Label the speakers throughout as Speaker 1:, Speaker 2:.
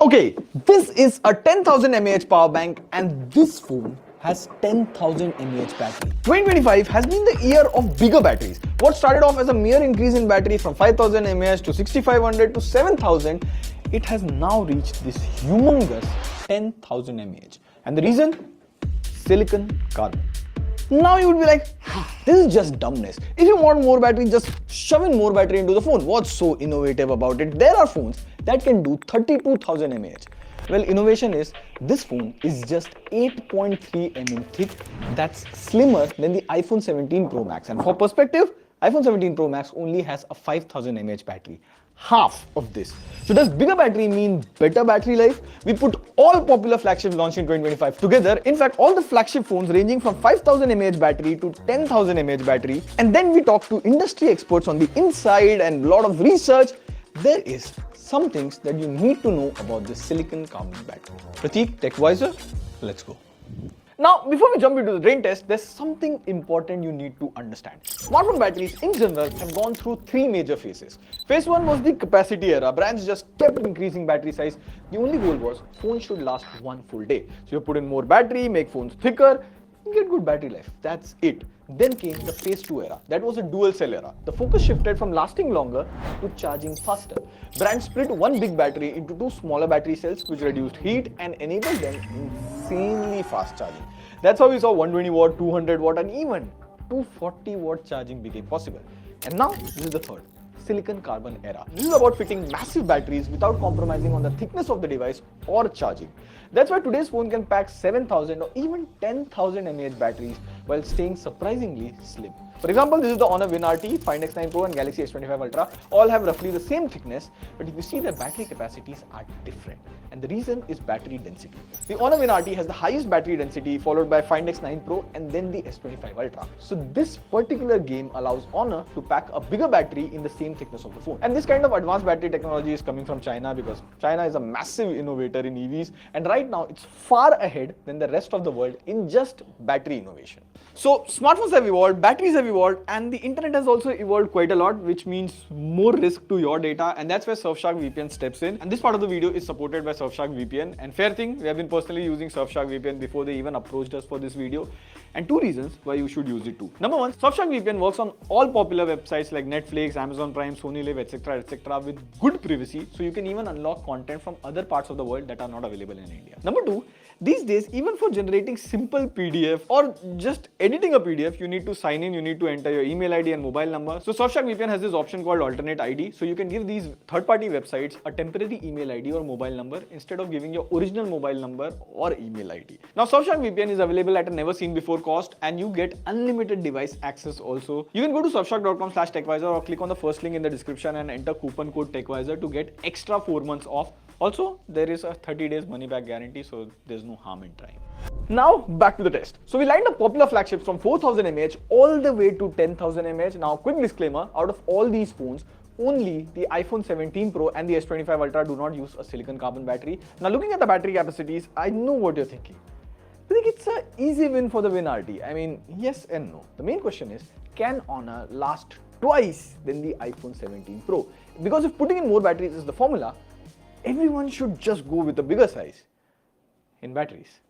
Speaker 1: Okay, this is a 10,000 mAh power bank and this phone has 10,000 mAh battery. 2025 has been the year of bigger batteries. What started off as a mere increase in battery from 5,000 mAh to 6,500 to 7,000, it has now reached this humongous 10,000 mAh. And the reason? Silicon carbon. Now you would be like, this is just dumbness. If you want more battery, just shove in more battery into the phone. What's so innovative about it? There are phones that can do 32,000 mAh. Well, innovation is this phone is just 8.3 mm thick. That's slimmer than the iPhone 17 Pro Max. And for perspective, iPhone 17 Pro Max only has a 5,000 mAh battery. Half of this. So does bigger battery mean better battery life? We put all popular flagships launched in 2025 together. In fact, all the flagship phones ranging from 5,000 mAh battery to 10,000 mAh battery. And then we talk to industry experts on the inside and a lot of research. There is some things that you need to know about the silicon carbon battery. Prateek, TechVisor, let's go. Now, before we jump into the drain test, there's something important you need to understand. Smartphone batteries in general have gone through three major phases. Phase 1 was the capacity era. Brands just kept increasing battery size. The only goal was phones should last one full day. So you put in more battery, make phones thicker, get good battery life. That's it. Then came the phase 2 era. That was a dual cell era. The focus shifted from lasting longer to charging faster. Brands split one big battery into two smaller battery cells which reduced heat and enabled them insanely fast charging. That's how we saw 120 watt, 200 watt and even 240 watt charging became possible. And now this is the third. Silicon carbon era. This is about fitting massive batteries without compromising on the thickness of the device or charging. That's why today's phone can pack 7,000 or even 10,000 mAh batteries while staying surprisingly slim. For example, this is the Honor Win RT, Find X9 Pro and Galaxy S25 Ultra. All have roughly the same thickness, but if you see their battery capacities are different. And the reason is battery density. The Honor Win RT has the highest battery density followed by Find X9 Pro and then the S25 Ultra. So this particular game allows Honor to pack a bigger battery in the same thickness of the phone. And this kind of advanced battery technology is coming from China because China is a massive innovator in EVs and right now it's far ahead than the rest of the world in just battery innovation. So smartphones have evolved, batteries have evolved and the internet has also evolved quite a lot, which means more risk to your data, and that's where Surfshark VPN steps in. And this part of the video is supported by Surfshark VPN, and fair thing, we have been personally using Surfshark VPN before they even approached us for this video. And two reasons why you should use it too. Number one, Surfshark VPN works on all popular websites like Netflix, Amazon Prime, Sony Live, etc. with good privacy, so you can even unlock content from other parts of the world that are not available in India. Number two, these days, even for generating simple PDF or just editing a PDF, you need to sign in, you need to enter your email ID and mobile number. So Surfshark VPN has this option called alternate ID. So you can give these third-party websites a temporary email ID or mobile number instead of giving your original mobile number or email ID. Now Surfshark VPN is available at a never seen before cost and you get unlimited device access also. You can go to surfshark.com/techvisor or click on the first link in the description and enter coupon code TechVisor to get extra 4 months off. Also, there is a 30 days money back guarantee, so there's no harm in trying. Now, back to the test. So we lined up popular flagships from 4,000 mAh all the way to 10,000 mAh. Now, quick disclaimer, out of all these phones, only the iPhone 17 Pro and the S25 Ultra do not use a silicon carbon battery. Now, looking at the battery capacities, I know what you're thinking. I think it's an easy win for the Win RT. I mean, yes and no. The main question is, can Honor last twice than the iPhone 17 Pro? Because if putting in more batteries is the formula, everyone should just go with a bigger size in batteries.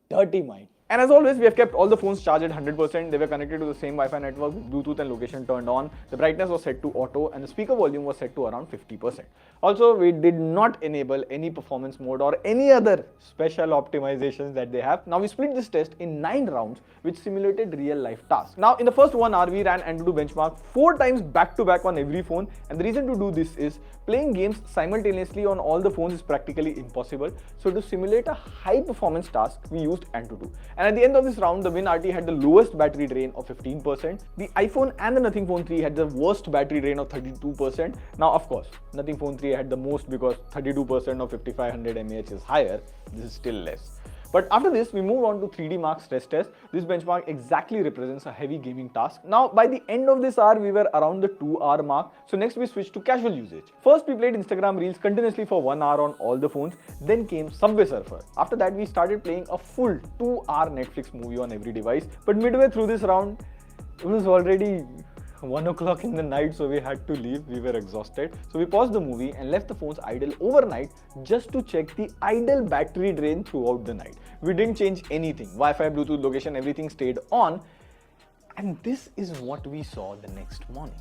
Speaker 1: Dirty mind. And as always, we have kept all the phones charged at 100%. They were connected to the same Wi-Fi network with Bluetooth and location turned on. The brightness was set to auto and the speaker volume was set to around 50%. Also, we did not enable any performance mode or any other special optimizations that they have. Now, we split this test in 9 rounds which simulated real life tasks. Now, in the first 1 hour, we ran AnTuTu benchmark 4 times back to back on every phone. And the reason to do this is playing games simultaneously on all the phones is practically impossible. So to simulate a high performance task, we used AnTuTu. And at the end of this round, the Win RT had the lowest battery drain of 15%. The iPhone and the Nothing Phone 3 had the worst battery drain of 32%. Now, of course, Nothing Phone 3 had the most because 32% of 5500 mAh is higher. This is still less. But after this, we moved on to 3D Mark stress test. This benchmark exactly represents a heavy gaming task. Now, by the end of this hour, we were around the 2-hour mark. So next we switched to casual usage. First, we played Instagram Reels continuously for 1 hour on all the phones. Then came Subway Surfer. After that, we started playing a full 2-hour Netflix movie on every device. But midway through this round, it was already 1 o'clock in the night, so we had to leave. We were exhausted. So we paused the movie and left the phones idle overnight just to check the idle battery drain throughout the night. We didn't change anything. Wi-Fi, Bluetooth, location, everything stayed on. And this is what we saw the next morning.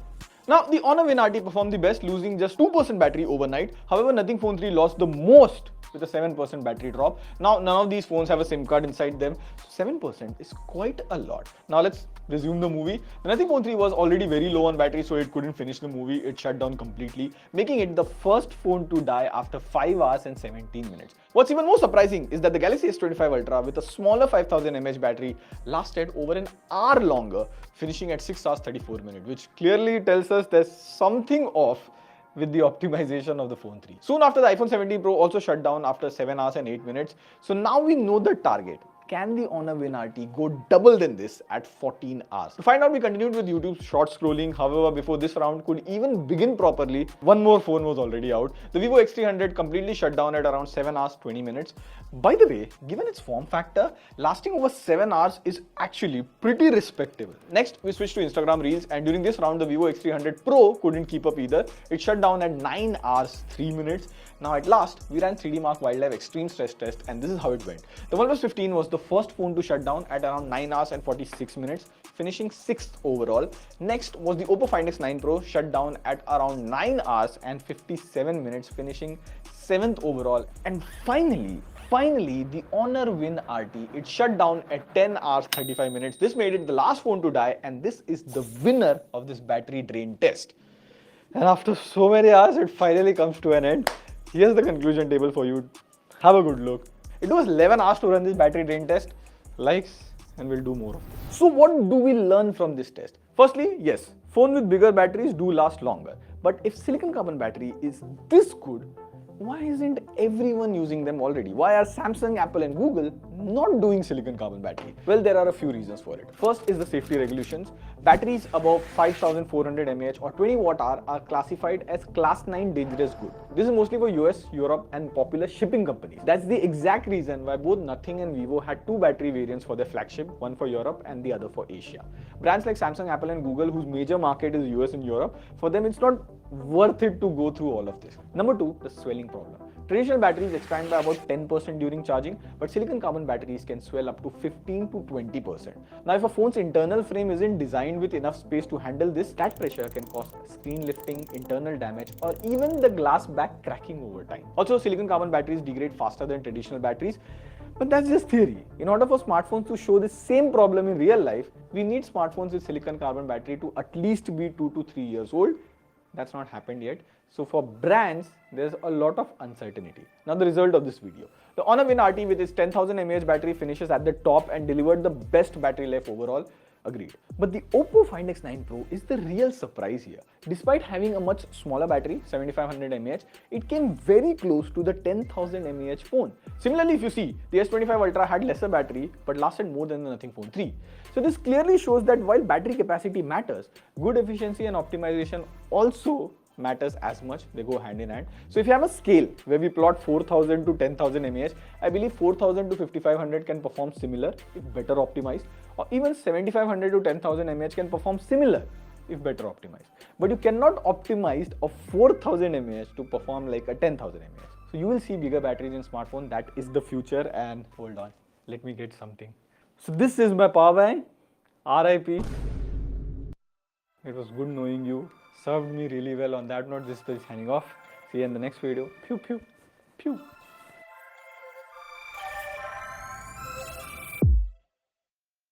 Speaker 1: Now, the Honor Win RT performed the best, losing just 2% battery overnight. However, Nothing Phone 3 lost the most with a 7% battery drop. Now, none of these phones have a SIM card inside them, so 7% is quite a lot. Now, let's resume the movie. The Nothing Phone 3 was already very low on battery, so it couldn't finish the movie. It shut down completely, making it the first phone to die after 5 hours and 17 minutes. What's even more surprising is that the Galaxy S25 Ultra with a smaller 5000 mAh battery lasted over an hour longer, finishing at 6 hours 34 minutes, which clearly tells us there's something off with the optimization of the Phone 3. Soon after, the iPhone 17 Pro also shut down after 7 hours and 8 minutes. So now we know the target. Can the Honor Win RT go double than this at 14 hours? To find out, we continued with YouTube short scrolling. However, before this round could even begin properly, one more phone was already out. The Vivo X300 completely shut down at around 7 hours 20 minutes. By the way, given its form factor, lasting over 7 hours is actually pretty respectable. Next, we switched to Instagram Reels, and during this round, the Vivo X300 Pro couldn't keep up either. It shut down at 9 hours 3 minutes. Now at last, we ran 3D Mark Wildlife Extreme Stress Test, and this is how it went. The OnePlus 15 was the first phone to shut down at around 9 hours and 46 minutes, finishing 6th overall. Next was the Oppo Find X9 Pro, shut down at around 9 hours and 57 minutes, finishing 7th overall. And finally, the Honor Win RT, it shut down at 10 hours 35 minutes. This made it the last phone to die, and this is the winner of this battery drain test. And after so many hours, it finally comes to an end. Here's the conclusion table for you. Have a good look. It was 11 hours to run this battery drain test. Likes, and we'll do more of it. So what do we learn from this test? Firstly, yes, phones with bigger batteries do last longer. But if silicon carbon battery is this good, why isn't everyone using them already? Why are Samsung, Apple and Google not doing silicon carbon battery? Well, there are a few reasons for it. First is the safety regulations. Batteries above 5400 mAh or 20 watt-hour are classified as class 9 dangerous good. This is mostly for US, Europe and popular shipping companies. That's the exact reason why both Nothing and Vivo had two battery variants for their flagship, one for Europe and the other for Asia. Brands like Samsung, Apple and Google, whose major market is US and Europe, for them it's not worth it to go through all of this. Number two, the swelling problem. Traditional batteries expand by about 10% during charging, but silicon carbon batteries can swell up to 15 to 20%. Now, if a phone's internal frame isn't designed with enough space to handle this, that pressure can cause screen lifting, internal damage, or even the glass back cracking over time. Also, silicon carbon batteries degrade faster than traditional batteries, but that's just theory. In order for smartphones to show the same problem in real life, we need smartphones with silicon carbon battery to at least be 2 to 3 years old. That's not happened yet. So for brands, there's a lot of uncertainty. Now the result of this video. The Honor Win RT with its 10,000 mAh battery finishes at the top and delivered the best battery life overall. Agreed. But the Oppo Find X9 Pro is the real surprise here. Despite having a much smaller battery, 7500 mAh, it came very close to the 10,000 mAh phone. Similarly, if you see, the S25 Ultra had lesser battery but lasted more than the Nothing Phone 3. So this clearly shows that while battery capacity matters, good efficiency and optimization also matters as much. They go hand in hand. So if you have a scale where we plot 4000 to 10,000 mAh, I believe 4000 to 5500 can perform similar if better optimized, or even 7500 to 10,000 mAh can perform similar if better optimized. But you cannot optimize a 4000 mAh to perform like a 10,000 mAh. So you will see bigger batteries in smartphone. That is the future. And hold on, let me get something. So this is my power bank. RIP. It was good knowing you. Served me really well. On that note, this is signing off. See you in the next video. Pew, pew, pew.